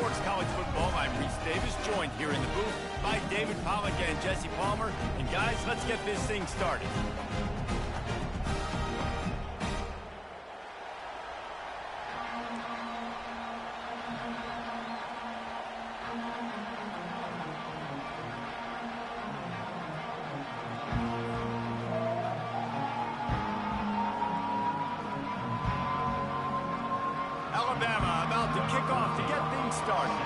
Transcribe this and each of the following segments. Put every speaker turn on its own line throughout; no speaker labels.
Sports College Football. I'm Reese Davis, joined here in the booth by David Pollack and Jesse Palmer. And guys, let's get this thing started. Alabama about to kick off to get things started.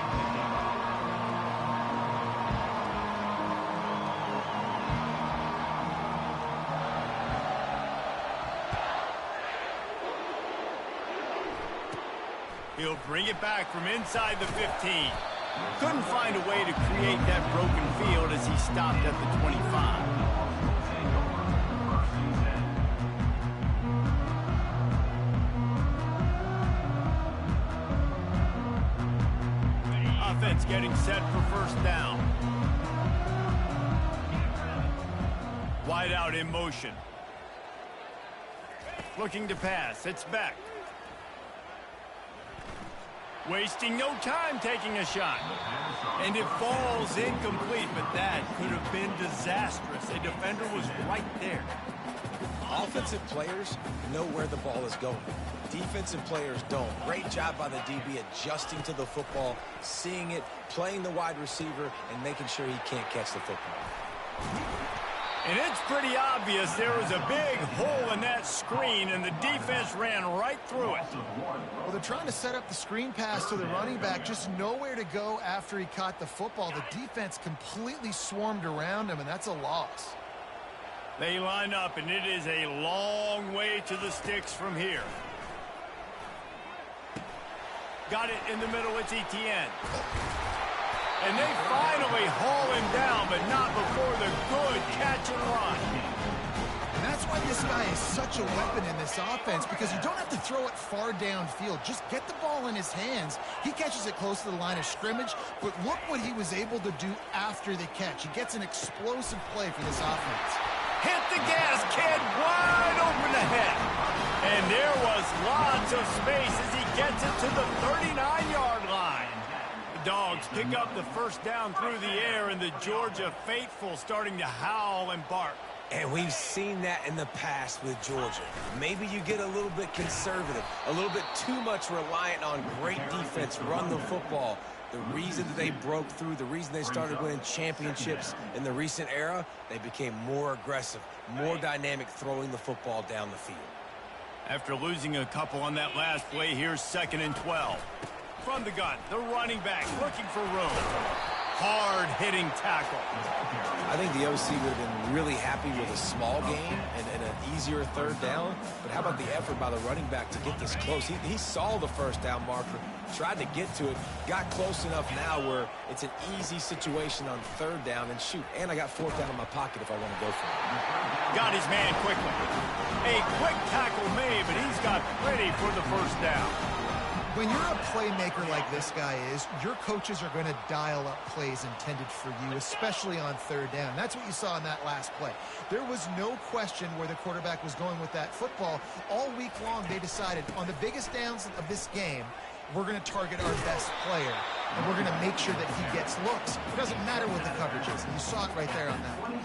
He'll bring it back from inside the 15. Couldn't find a way to create that broken field as he stopped at the 25. Offense getting set for first down. Wide out in motion. Looking to pass. It's back. Wasting no time taking a shot. And it falls incomplete, but that could have been disastrous. A defender was right there.
Offensive players know where the ball is going. Defensive players don't. Great job by the DB adjusting to the football, seeing it, playing the wide receiver, and making sure he can't catch the football.
And it's pretty obvious there was a big hole in that screen, and the defense ran right through it.
Well, they're trying to set up the screen pass to the running back, just nowhere to go after he caught the football. The defense completely swarmed around him, and that's a loss.
They line up, and it is a long way to the sticks from here. Got it in the middle, it's Etienne. And they finally haul him down, but not before the good catch and run.
And that's why this guy is such a weapon in this offense, because you don't have to throw it far downfield. Just get the ball in his hands. He catches it close to the line of scrimmage, but look what he was able to do after the catch. He gets an explosive play for this offense.
Hit the gas, kid, wide open ahead. And there was lots of space as he gets it to the 39-yard line. The Dogs pick up the first down through the air, and the Georgia faithful starting to howl and bark.
And we've seen that in the past with Georgia. Maybe you get a little bit conservative, a little bit too much reliant on great defense, run the football. The reason that they broke through, the reason they started winning championships in the recent era, they became more aggressive, more dynamic, throwing the football down the field.
After losing a couple on that last play, here's 2nd and 12. From the gun, the running back looking for room. Hard-hitting tackle.
I think the OC would have been really happy with a small gain and an easier third down. But how about the effort by the running back to get this close? He saw the first down marker, tried to get to it, got close enough now where it's an easy situation on third down, and shoot, and I got 4th down in my pocket if I want to go for it.
Got his man quickly. A quick tackle made, but he's got plenty for the first down.
When you're a playmaker like this guy is, your coaches are going to dial up plays intended for you, especially on third down. That's what you saw in that last play. There was no question where the quarterback was going with that football. All week long, they decided on the biggest downs of this game, we're going to target our best player, and we're going to make sure that he gets looks. It doesn't matter what the coverage is. You saw it right there on that one.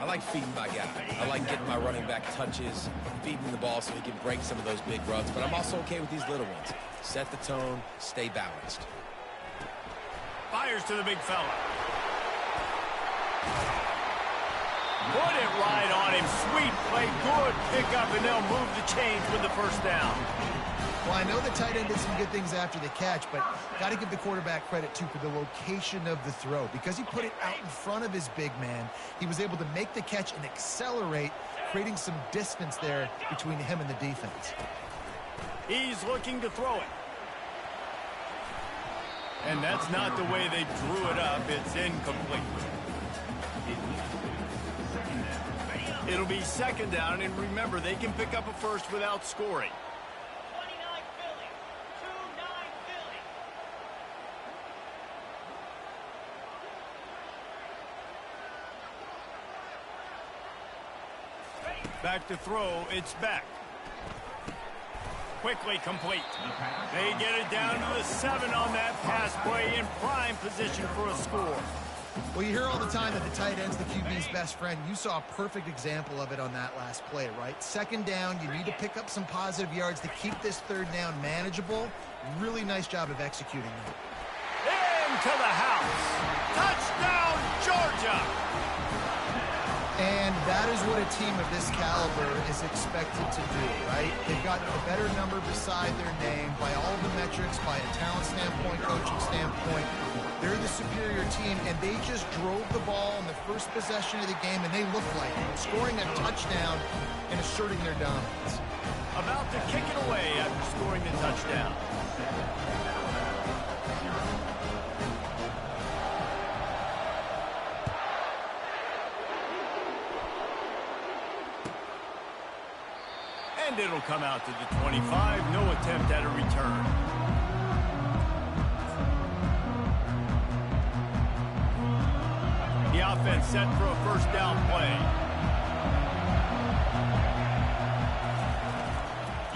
I like feeding my guy. I like getting my running back touches, feeding the ball so he can break some of those big runs, but I'm also okay with these little ones. Set the tone, stay balanced.
Fires to the big fella. Put it right on him. Sweet play, good pickup, and they'll move the chains with the first down.
Well, I know the tight end did some good things after the catch, but got to give the quarterback credit, too, for the location of the throw. Because he put it out in front of his big man, he was able to make the catch and accelerate, creating some distance there between him and the defense.
He's looking to throw it. And that's not the way they drew it up. It's incomplete. It'll be 2nd down, and remember, they can pick up a first without scoring. Back to throw, it's back. quickly complete. They get it down to the 7 on that pass play in prime position for a score.
Well, you hear all the time that the tight end's the QB's best friend. You saw a perfect example of it on that last play, right? Second down, you need to pick up some positive yards to keep this third down manageable. Really nice job of executing that.
Into the house. Touchdown, Georgia!
And that is what a team of this caliber is expected to do, right? They've got a better number beside their name by all the metrics, by a talent standpoint, coaching standpoint. They're the superior team, and they just drove the ball in the first possession of the game, and they looked like it, scoring a touchdown and asserting their dominance.
About to kick it away after scoring the touchdown. And it'll come out to the 25. No attempt at a return. The offense set for a first down play.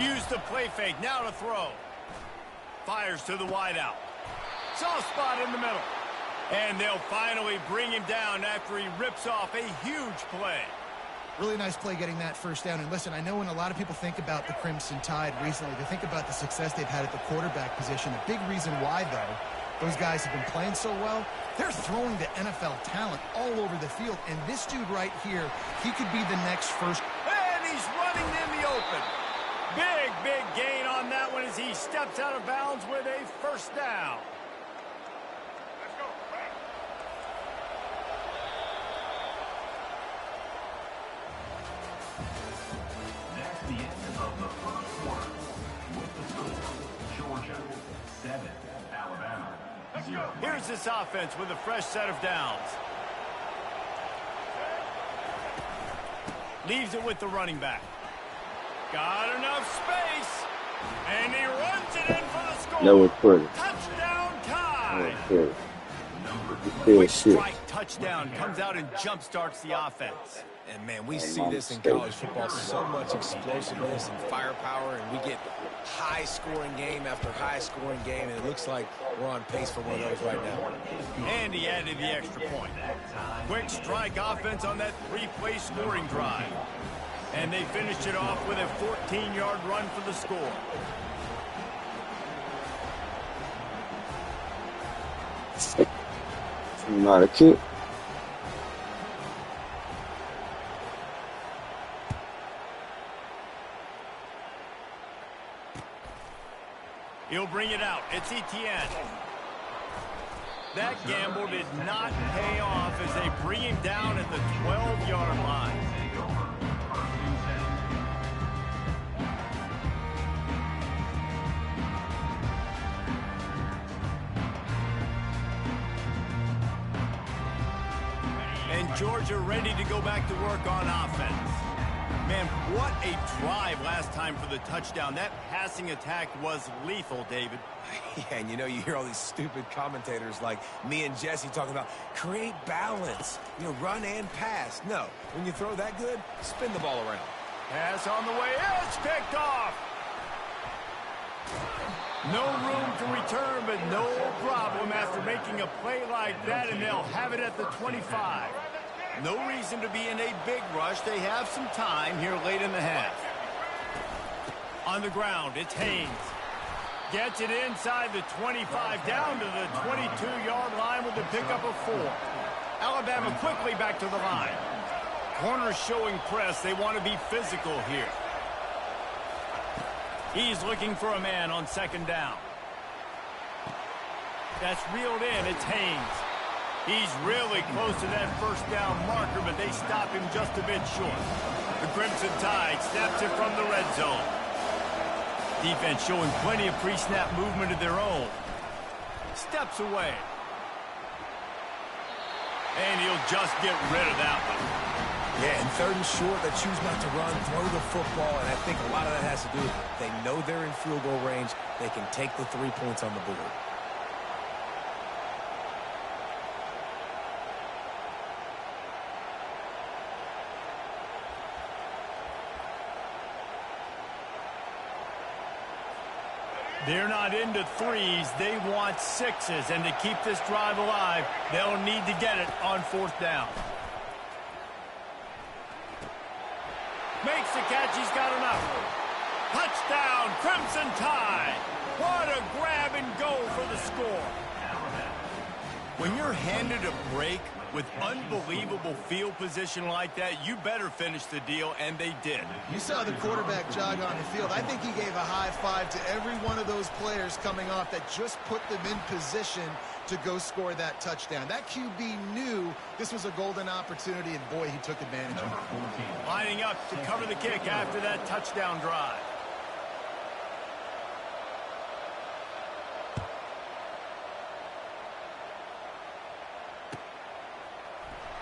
Use the play fake. Now to throw. Fires to the wideout. Soft spot in the middle. And they'll finally bring him down after he rips off a huge play.
Really nice play getting that first down. And listen, I know when a lot of people think about the Crimson Tide recently, they think about the success they've had at the quarterback position. A big reason why, though, those guys have been playing so well, they're throwing the NFL talent all over the field. And this dude right here, he could be the next first.
And he's running in the open. Big gain on that one as he steps out of bounds with a first down. Here's this offense with a fresh set of downs. Leaves it with the running back. Got enough space. And he runs it in for the score.
That was pretty.
Touchdown time.
Quick
strike touchdown comes out and jump starts the offense. And, man, we see this in college football, so much explosiveness and firepower, and we get high-scoring game after high-scoring game, and it looks like we're on pace for one of those right now.
And he added the extra point. Quick strike offense on that 3-play scoring drive. And they finished it off with a 14-yard run for the score.
Not a kick.
He'll bring it out. It's Etienne. That gamble did not pay off as they bring him down at the 12-yard line. And Georgia ready to go back to work on offense. Man, what a drive last time for the touchdown. That passing attack was lethal, David.
Yeah, and you hear all these stupid commentators like me and Jesse talking about create balance, run and pass. No, when you throw that good, spin the ball around.
Pass on the way. It's picked off. No room to return, but no problem after making a play like that, and they'll have it at the 25. No reason to be in a big rush. They have some time here late in the half. On the ground, it's Haynes. Gets it inside the 25, down to the 22-yard line with the pickup of 4. Alabama quickly back to the line. Corners showing press. They want to be physical here. He's looking for a man on second down. That's reeled in. It's Haynes. He's really close to that first down marker, but they stop him just a bit short. The Crimson Tide snaps it from the red zone. Defense showing plenty of pre-snap movement of their own. Steps away. And he'll just get rid of that one.
Yeah, and third and short, they choose not to run, throw the football, and I think a lot of that has to do with they know they're in field goal range. They can take the 3 points on the board.
They're not into threes. They want sixes. And to keep this drive alive, they'll need to get it on fourth down. Makes the catch. He's got enough. Touchdown, Crimson Tide. What a grab and go for the score. When you're handed a break with unbelievable field position like that, you better finish the deal, and they did.
You saw the quarterback jog on the field. I think he gave a high five to every one of those players coming off that just put them in position to go score that touchdown. That QB knew this was a golden opportunity, and boy, he took advantage of it.
Lining up to cover the kick after that touchdown drive.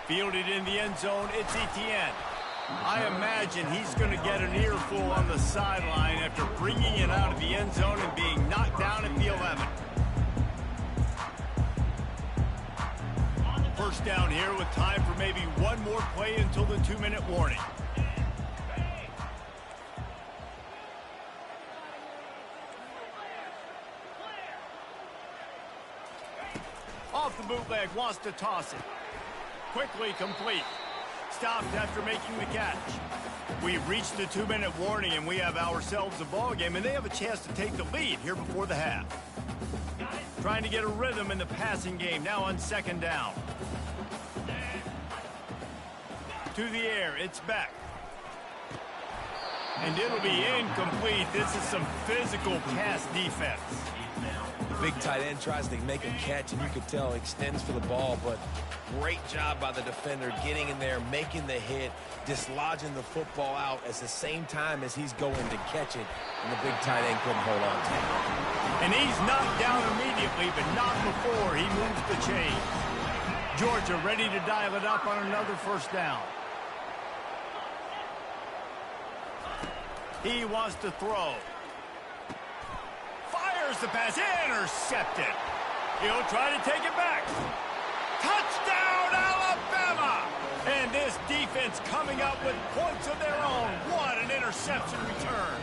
Fielded in the end zone, it's Etienne. I imagine he's going to get an earful on the sideline after bringing it out of the end zone and being knocked down at the 11. First down here with time for maybe one more play until the 2-minute warning. Off the bootleg, wants to toss it. Quickly complete. Stopped after making the catch. We've reached the 2-minute warning, and we have ourselves a ball game, and they have a chance to take the lead here before the half. Trying to get a rhythm in the passing game, now on second down. To the air, it's back. And it'll be incomplete. This is some physical pass defense.
The big tight end tries to make a catch, and you could tell extends for the ball, but great job by the defender getting in there, making the hit, dislodging the football out at the same time as he's going to catch it, and the big tight end couldn't hold on to it.
And he's knocked down immediately, but not before he moves the chain. Georgia ready to dial it up on another first down. He wants to throw. Fires the pass, intercepted. He'll try to take it back. Touchdown, Alabama! And this defense coming up with points of their own. What an interception return.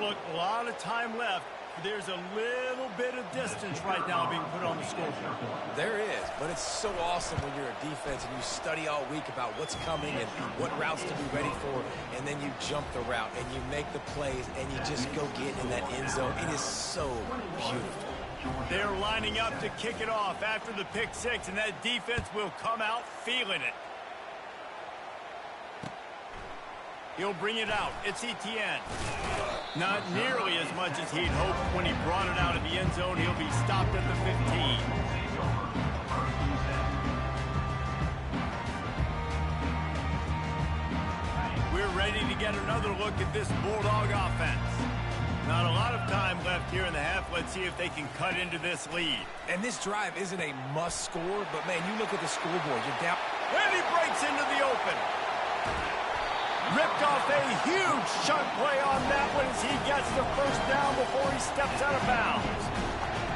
Look, a lot of time left. There's a little bit of distance right now being put on the scoreboard.
There is, but it's so awesome when you're a defense and you study all week about what's coming and what routes to be ready for, and then you jump the route and you make the plays and you just go get in that end zone. It is so beautiful.
They're lining up to kick it off after the pick six, and that defense will come out feeling it. He'll bring it out. It's Etienne. Not nearly as much as he'd hoped when he brought it out of the end zone. He'll be stopped at the 15. We're ready to get another look at this Bulldog offense. Not a lot of time left here in the half. Let's see if they can cut into this lead.
And this drive isn't a must score, but man, you look at the scoreboard, you're down.
And he breaks into the open. Ripped off a huge chunk play on that one as he gets the first down before he steps out of bounds.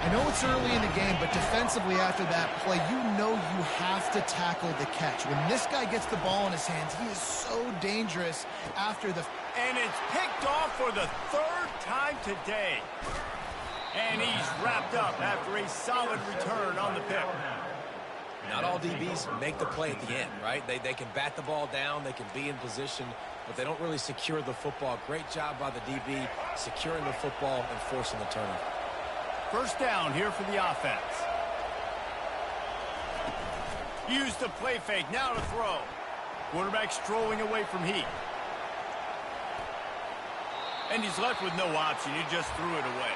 I know it's early in the game, but defensively after that play, you know you have to tackle the catch. When this guy gets the ball in his hands, he is so dangerous after the...
And it's picked off for the third time today. And he's wrapped up after a solid return on the pick.
Not all DBs make the play at the end, right? They can bat the ball down, they can be in position, but they don't really secure the football. Great job by the DB securing the football and forcing the turnover.
First down here for the offense. Use the play fake, now to throw. Quarterback strolling away from Heat. And he's left with no option, he just threw it away.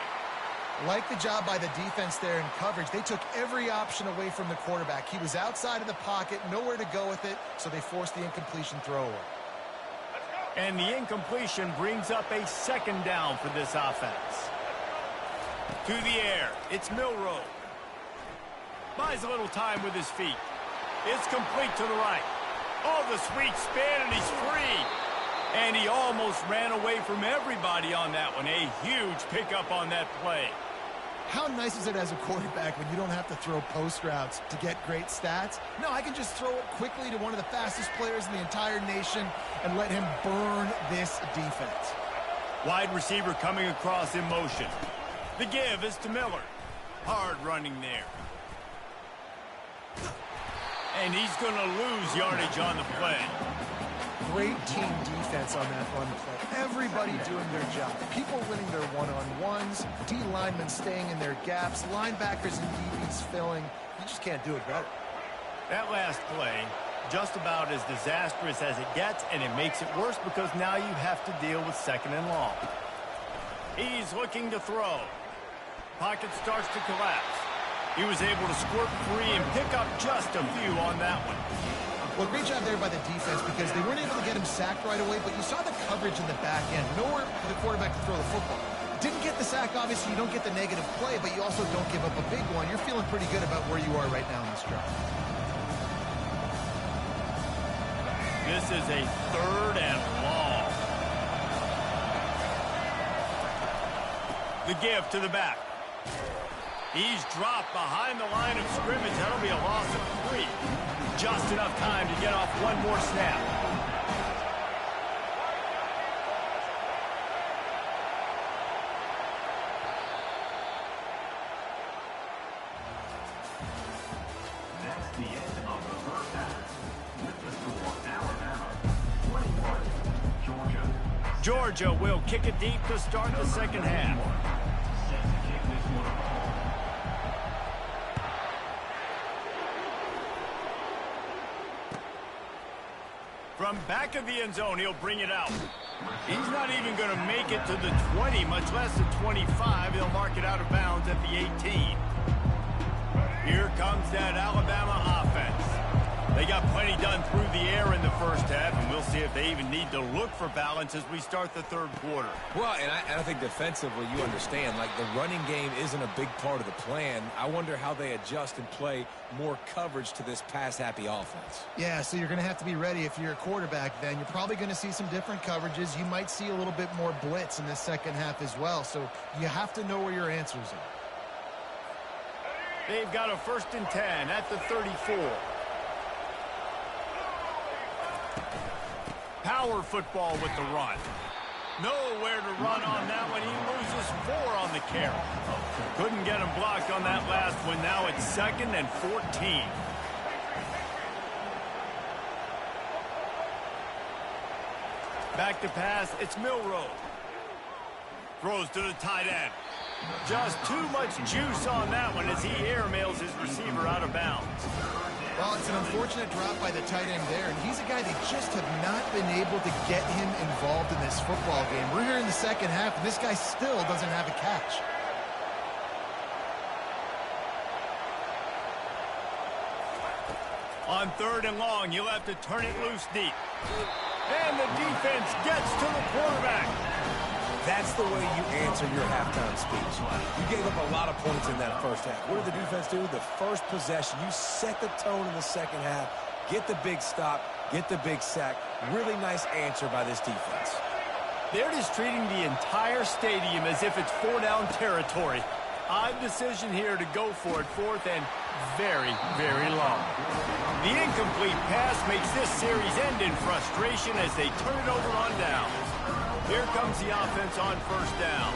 Like the job by the defense there in coverage. They took every option away from the quarterback. He was outside of the pocket, nowhere to go with it, so they forced the incompletion throwaway.
And the incompletion brings up a second down for this offense. To the air, it's Milroe. Buys a little time with his feet. It's complete to the right. Oh, the sweet spin, and he's free. And he almost ran away from everybody on that one. A huge pickup on that play.
How nice is it as a quarterback when you don't have to throw post routes to get great stats? No, I can just throw it quickly to one of the fastest players in the entire nation and let him burn this defense.
Wide receiver coming across in motion. The give is to Miller. Hard running there. And he's going to lose yardage on the play.
Great team defense on that run play. Everybody doing their job. People winning their one-on-ones, D linemen staying in their gaps, linebackers and DBs filling. You just can't do it better.
That last play, just about as disastrous as it gets, and it makes it worse because now you have to deal with 2nd and long. He's looking to throw. Pocket starts to collapse. He was able to squirt free and pick up just a few on that one.
Well, great job there by the defense because they weren't able to get him sacked right away, but you saw the coverage in the back end. Nowhere for the quarterback to throw the football. Didn't get the sack, obviously. You don't get the negative play, but you also don't give up a big one. You're feeling pretty good about where you are right now in this drive.
This is a 3rd and long. The give to the back. He's dropped behind the line of scrimmage. That'll be a loss of 3. Just enough time to get off one more snap.
That's the end of the first half. With the score, Alabama 21, Georgia.
Georgia will kick it deep to start the 2nd half.
Set to kick this one off.
From back of the end zone, he'll bring it out. He's not even going to make it to the 20, much less the 25. He'll mark it out of bounds at the 18. Here comes that Alabama offense. They got plenty done through the air in the first half, and we'll see if they even need to look for balance as we start the 3rd quarter.
Well, and I think defensively, you understand, like the running game isn't a big part of the plan. I wonder how they adjust and play more coverage to this pass-happy offense.
Yeah, so you're going to have to be ready if you're a quarterback then. You're probably going to see some different coverages. You might see a little bit more blitz in the 2nd half as well, so you have to know where your answers are.
They've got a 1st and 10 at the 34. Power football with the run. Nowhere to run on that one. He loses 4 on the carry. Couldn't get him blocked on that last one. Now it's 2nd and 14. Back to pass. It's Milroe. Throws to the tight end. Just too much juice on that one as he airmails his receiver out of bounds.
Well, it's an unfortunate drop by the tight end there, and he's a guy they just have not been able to get him involved in this football game. We're here in the 2nd half, and this guy still doesn't have a catch.
On 3rd and long, you'll have to turn it loose deep. And the defense gets to the quarterback.
That's the way you answer your halftime speech. You gave up a lot of points in that first half. What did the defense do? The first possession, you set the tone in the 2nd half, get the big stop, get the big sack. Really nice answer by this defense.
They're just treating the entire stadium as if it's 4-down territory. Odd decision here to go for it, 4th and very, very long. The incomplete pass makes this series end in frustration as they turn it over on down. Here comes the offense on 1st down.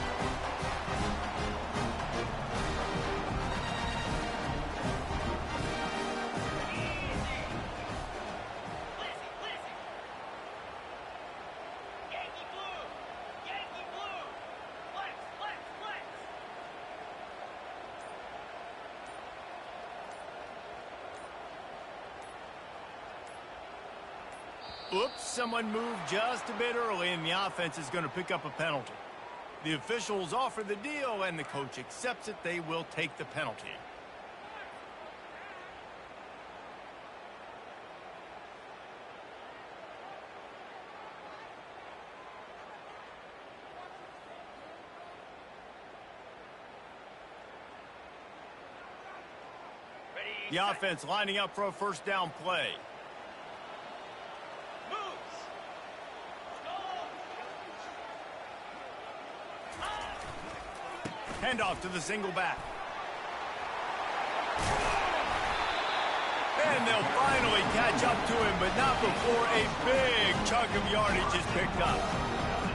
Oops, someone moved just a bit early, and the offense is going to pick up a penalty. The officials offer the deal, and the coach accepts it. They will take the penalty. The offense lining up for a 1st down play. Handoff to the single back. And they'll finally catch up to him, but not before a big chunk of yardage is picked up.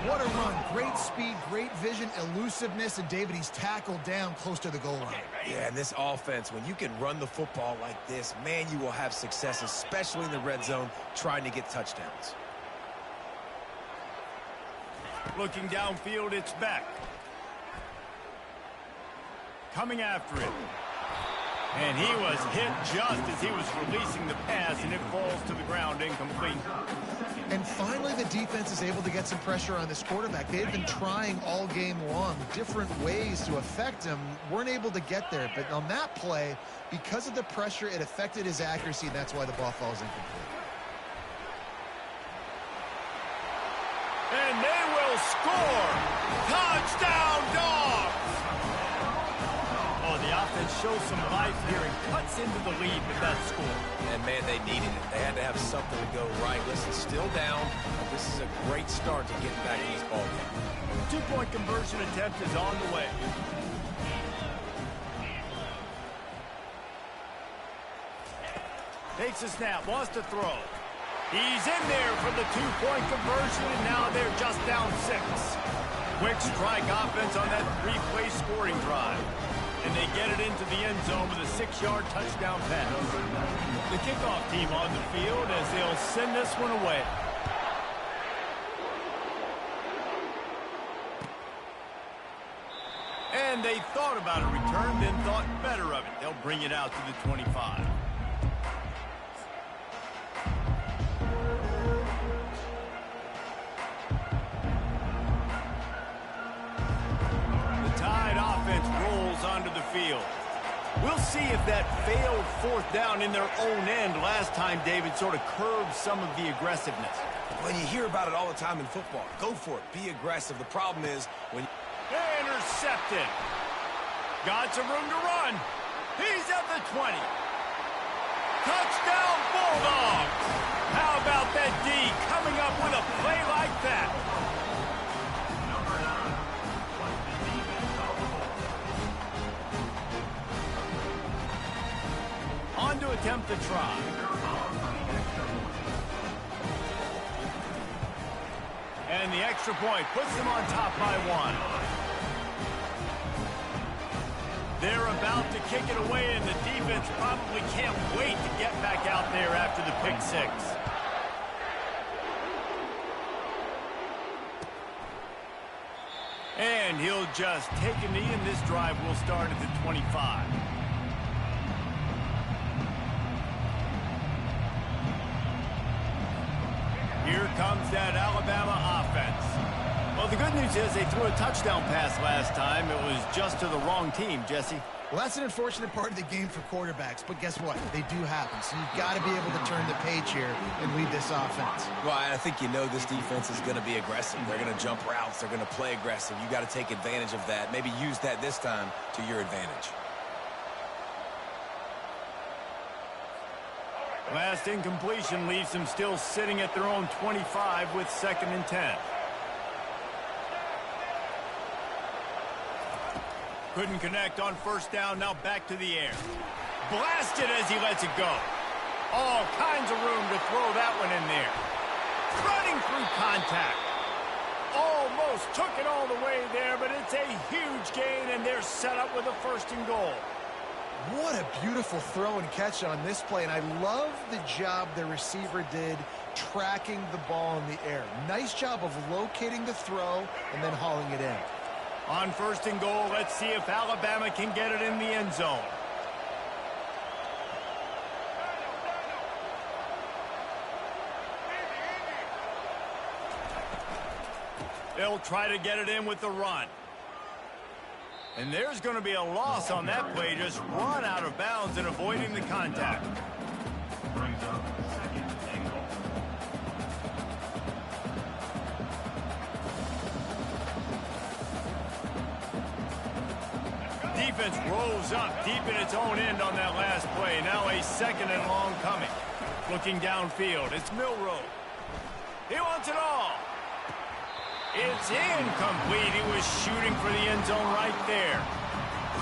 What a run. Great speed, great vision, elusiveness, and David, he's tackled down close to the goal line.
Yeah, and this offense, when you can run the football like this, man, you will have success, especially in the red zone, trying to get touchdowns.
Looking downfield, it's Beck. Coming after it. And he was hit just as he was releasing the pass, and it falls to the ground incomplete.
And finally, the defense is able to get some pressure on this quarterback. They've been trying all game long different ways to affect him. Weren't able to get there. But on that play, because of the pressure, it affected his accuracy, and that's why the ball falls incomplete.
And they will score! Touchdown, Dogs! Oh, the offense shows some life here and cuts into the lead with that score.
And, man, they needed it. They had to have something to go right. Listen, still down, but this is a great start to getting back in this ballgame.
Two-point conversion attempt is on the way. Takes a snap, wants to throw. He's in there for the two-point conversion, and now they're just down 6. Quick strike offense on that 3-play scoring drive. And they get it into the end zone with a 6-yard touchdown pass. The kickoff team on the field as they'll send this one away. And they thought about a return, then thought better of it. They'll bring it out to the 25. Onto the field. We'll see if that failed 4th down in their own end last time, David, sort of curbed some of the aggressiveness.
When you hear about it all the time in football, go for it. Be aggressive. The problem is when...
Intercepted. Got some room to run. He's at the 20. Touchdown, Bulldogs. How about that D coming up with a play like that? On to attempt the try. And the extra point puts them on top by 1. They're about to kick it away, and the defense probably can't wait to get back out there after the pick 6. And he'll just take a knee, and this drive will start at the 25. Here comes that Alabama offense. Well, the good news is they threw a touchdown pass last time. It was just to the wrong team, Jesse.
Well, that's an unfortunate part of the game for quarterbacks, but guess what? They do happen, so you've got to be able to turn the page here and lead this offense.
Well, I think you know this defense is going to be aggressive. They're going to jump routes. They're going to play aggressive. You got to take advantage of that. Maybe use that this time to your advantage.
Last incompletion leaves them still sitting at their own 25 with 2nd and 10. Couldn't connect on 1st down, now back to the air. Blasted as he lets it go. All kinds of room to throw that one in there. Running through contact. Almost took it all the way there, but it's a huge gain, and they're set up with a 1st and goal.
What a beautiful throw and catch on this play, and I love the job the receiver did tracking the ball in the air. Nice job of locating the throw and then hauling it in.
On 1st and goal, let's see if Alabama can get it in the end zone. They'll try to get it in with the run. And there's going to be a loss on that play, just run out of bounds and avoiding the contact.
Brings up 2nd and goal.
Defense rose up deep in its own end on that last play. Now a 2nd and long coming. Looking downfield, it's Milroe. He wants it all. It's incomplete. He was shooting for the end zone right there.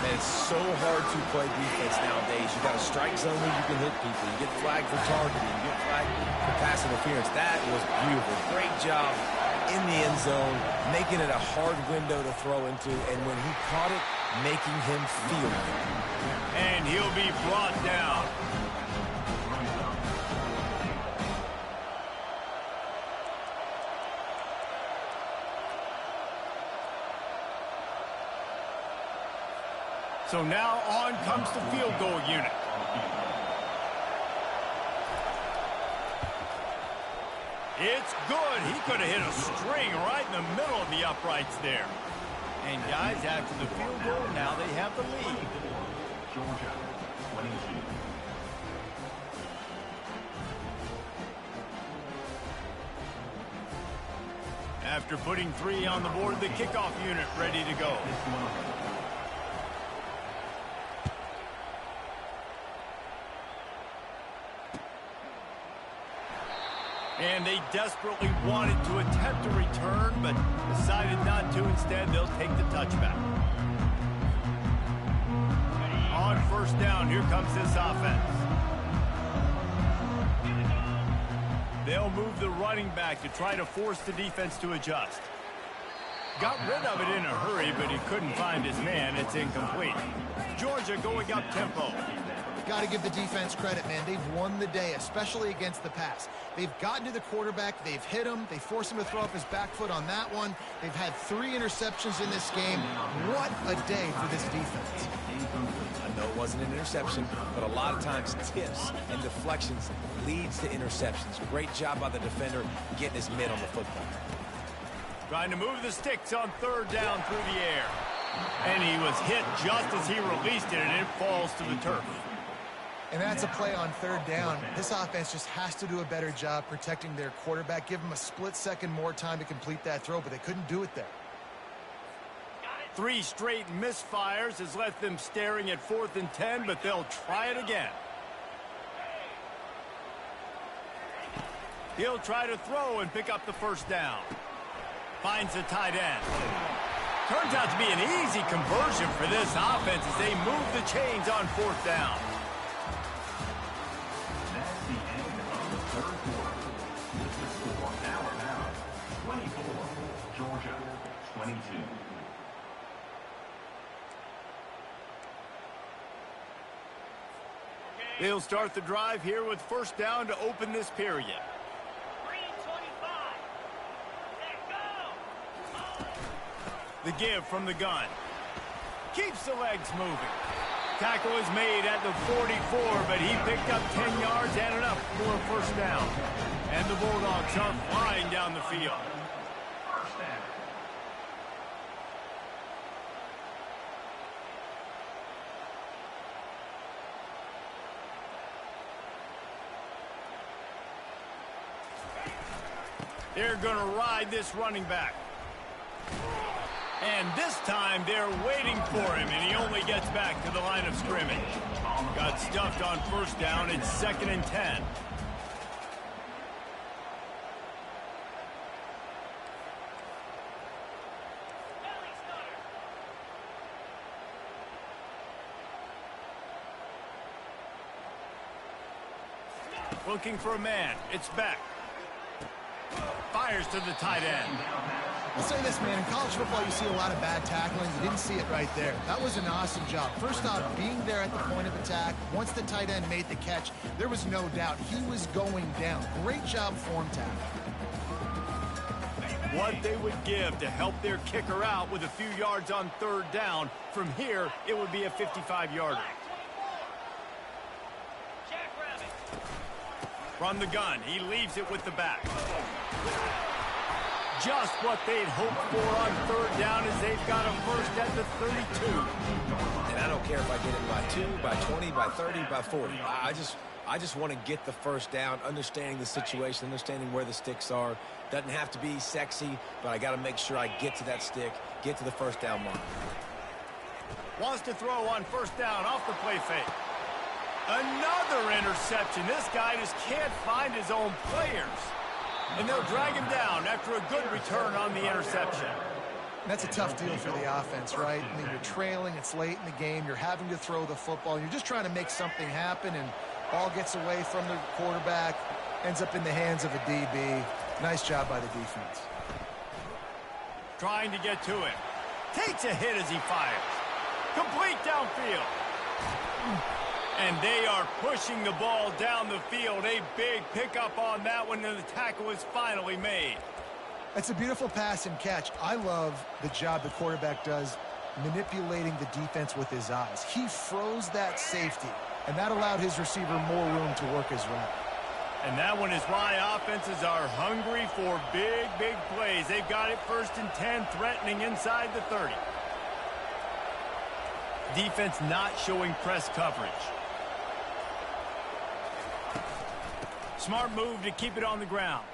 Man, it's so hard to play defense nowadays. You got a strike zone where you can hit people. You get flagged for targeting. You get flagged for pass interference. That was beautiful. Great job in the end zone, making it a hard window to throw into, and when he caught it, making him feel it.
And he'll be brought down. So now on comes the field goal unit. It's good. He could have hit a string right in the middle of the uprights there. And guys, after the field goal, now they have the lead.
Georgia, 22.
After putting 3 on the board, the kickoff unit ready to go. And they desperately wanted to attempt a return, but decided not to. Instead, they'll take the touchback. On first down, here comes this offense. They'll move the running back to try to force the defense to adjust. Got rid of it in a hurry, but he couldn't find his man. It's incomplete. Georgia going up tempo.
Got to give the defense credit, man. They've won the day, especially against the pass. They've gotten to the quarterback. They've hit him. They forced him to throw off his back foot on that one. They've had 3 interceptions in this game. What a day for this defense.
I know it wasn't an interception, but a lot of times tips and deflections leads to interceptions. Great job by the defender getting his mitt on the football.
Trying to move the sticks on third down through the air. And he was hit just as he released it, and it falls to the turf.
And that's a play on third down. This offense just has to do a better job protecting their quarterback. Give him a split second more time to complete that throw, but they couldn't do it there.
3 straight misfires has left them staring at 4th and 10, but they'll try it again. He'll try to throw and pick up the first down. Finds the tight end. Turns out to be an easy conversion for this offense as they move the chains on 4th down.
That's the end of the third quarter. With the score now 24, Georgia 22.
They'll start the drive here with first down to open this period. The give from the gun. Keeps the legs moving. Tackle is made at the 44, but he picked up 10 yards and enough for a first down. And the Bulldogs are flying down the field.
First down.
They're going to ride this running back. And this time they're waiting for him, and he only gets back to the line of scrimmage. Got stuffed on first down. It's 2nd and 10. Looking for a man. It's Beck. Fires to the tight end.
I'll say this, man. In college football, you see a lot of bad tackling. You didn't see it right there. That was an awesome job. First off, being there at the point of attack. Once the tight end made the catch, there was no doubt he was going down. Great job form tackle.
What they would give to help their kicker out with a few yards on third down. From here, it would be a 55-yarder. From the gun, he leaves it with the back. Just what they'd hoped for on third down as they've got a first at the 32.
And I don't care if I get it by 2, by 20, by 30, by 40. I just want to get the first down, understanding the situation, understanding where the sticks are. Doesn't have to be sexy, but I got to make sure I get to that stick, get to the first down mark.
Wants to throw on first down off the play fake. Another interception. This guy just can't find his own players. And they'll drag him down after a good return on the interception.
That's a tough deal for the offense, right? I mean, you're trailing, it's late in the game, you're having to throw the football, you're just trying to make something happen, and ball gets away from the quarterback, ends up in the hands of a DB. Nice job by the defense.
trying to get to him. Takes a hit as he fires. Complete downfield. And they are pushing the ball down the field. A big pickup on that one, and the tackle is finally made.
It's a beautiful pass and catch. I love the job the quarterback does manipulating the defense with his eyes. He froze that safety, and that allowed his receiver more room to work his route.
And that one is why offenses are hungry for big, big plays. They've got it 1st and 10, threatening inside the 30. Defense not showing press coverage. Smart move to keep it on the ground.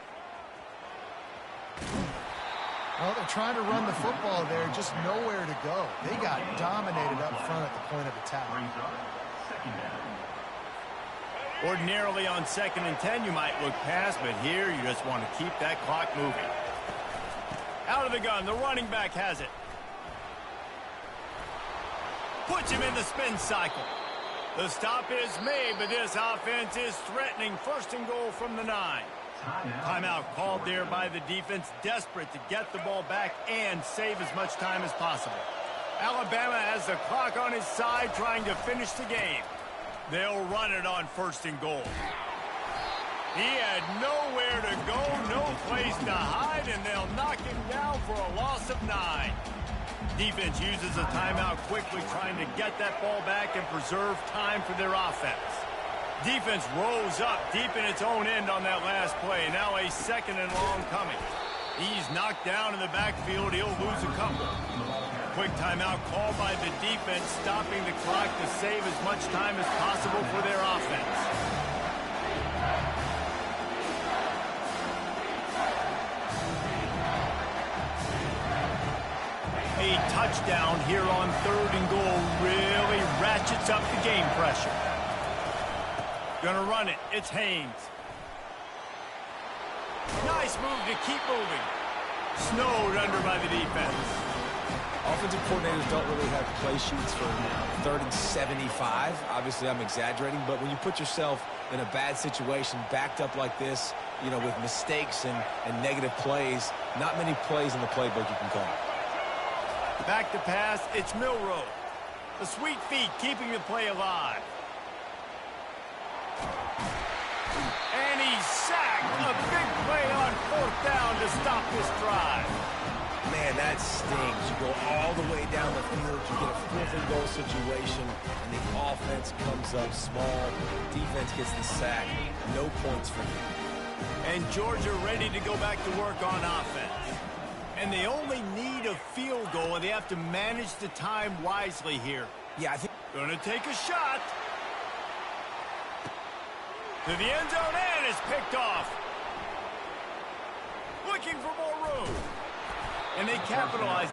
Well, they're trying to run the football there, just nowhere to go. They got dominated up front at the point of attack.
Brings up second down.
Ordinarily on 2nd and 10, you might look past, but here you just want to keep that clock moving. Out of the gun, the running back has it. Puts him in the spin cycle. The stop is made, but this offense is threatening 1st and goal from the 9. Timeout called there by the defense, desperate to get the ball back and save as much time as possible. Alabama has the clock on his side, trying to finish the game. They'll run it on 1st and goal. He had nowhere to go, no place to hide, and they'll knock him down for a loss of 9. Defense uses a timeout quickly, trying to get that ball back and preserve time for their offense. Defense rolls up deep in its own end on that last play. Now a 2nd and long coming. He's knocked down in the backfield. He'll lose a couple. Quick timeout called by the defense, stopping the clock to save as much time as possible for their offense. A touchdown here on 3rd and goal really ratchets up the game pressure. Gonna run it. It's Haynes. Nice move to keep moving. Snowed under by the defense.
Offensive coordinators don't really have play sheets for 3rd and 75. Obviously, I'm exaggerating, but when you put yourself in a bad situation, backed up like this, you know, with mistakes and negative plays, not many plays in the playbook you can call.
Back to pass, it's Milrow. The sweet feet keeping the play alive. And he's sacked. A big play on 4th down to stop this drive.
Man, that stings. You go all the way down the field, you get a 4th and goal situation, and the offense comes up small. Defense gets the sack. No points for you.
And Georgia ready to go back to work on offense. And they only need a field goal, and they have to manage the time wisely here.
Yeah, I think...
Gonna take a shot. To the end zone, and it's picked off. Looking for more room. And they capitalize.